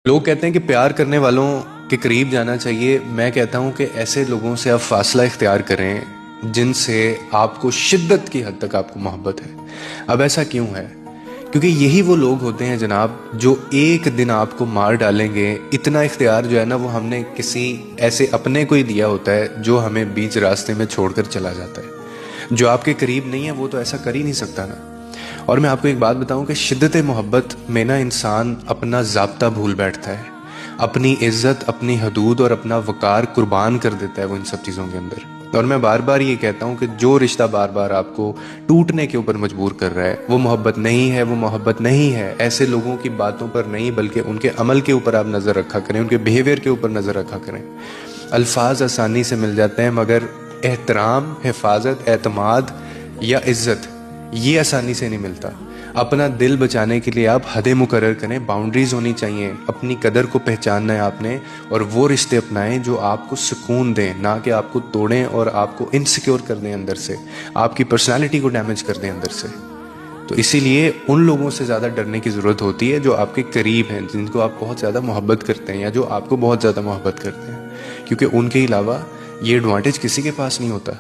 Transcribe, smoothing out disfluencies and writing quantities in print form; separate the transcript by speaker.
Speaker 1: لوگ کہتے ہیں کہ پیار کرنے والوں کے قریب جانا چاہیے. میں کہتا ہوں کہ ایسے لوگوں سے آپ فاصلہ اختیار کریں جن سے آپ کو شدت کی حد تک آپ کو محبت ہے. اب ایسا کیوں ہے؟ کیونکہ یہی وہ لوگ ہوتے ہیں جناب جو ایک دن آپ کو مار ڈالیں گے. اتنا اختیار جو ہے نا وہ ہم نے کسی ایسے اپنے کو ہی دیا ہوتا ہے جو ہمیں بیچ راستے میں چھوڑ کر چلا جاتا ہے. جو آپ کے قریب نہیں ہے وہ تو ایسا کر ہی نہیں سکتا نا. اور میں آپ کو ایک بات بتاؤں کہ شدت محبت میں نا انسان اپنا ضابطہ بھول بیٹھتا ہے، اپنی عزت، اپنی حدود اور اپنا وقار قربان کر دیتا ہے وہ ان سب چیزوں کے اندر. اور میں بار بار یہ کہتا ہوں کہ جو رشتہ بار بار آپ کو ٹوٹنے کے اوپر مجبور کر رہا ہے وہ محبت نہیں ہے، وہ محبت نہیں ہے. ایسے لوگوں کی باتوں پر نہیں بلکہ ان کے عمل کے اوپر آپ نظر رکھا کریں، ان کے بیہیویئر کے اوپر نظر رکھا کریں. الفاظ آسانی سے مل جاتے ہیں مگر احترام، حفاظت، اعتماد یا عزت یہ آسانی سے نہیں ملتا. اپنا دل بچانے کے لیے آپ حدیں مقرر کریں، باؤنڈریز ہونی چاہیے. اپنی قدر کو پہچاننا ہے آپ نے، اور وہ رشتے اپنائیں جو آپ کو سکون دیں، نہ کہ آپ کو توڑیں اور آپ کو انسیکیور کر دیں اندر سے، آپ کی پرسنالٹی کو ڈیمیج کر دیں اندر سے. تو اسی لیے ان لوگوں سے زیادہ ڈرنے کی ضرورت ہوتی ہے جو آپ کے قریب ہیں، جن کو آپ بہت زیادہ محبت کرتے ہیں یا جو آپ کو بہت زیادہ محبت کرتے ہیں، کیونکہ ان کے علاوہ یہ ایڈوانٹیج کسی کے پاس نہیں ہوتا.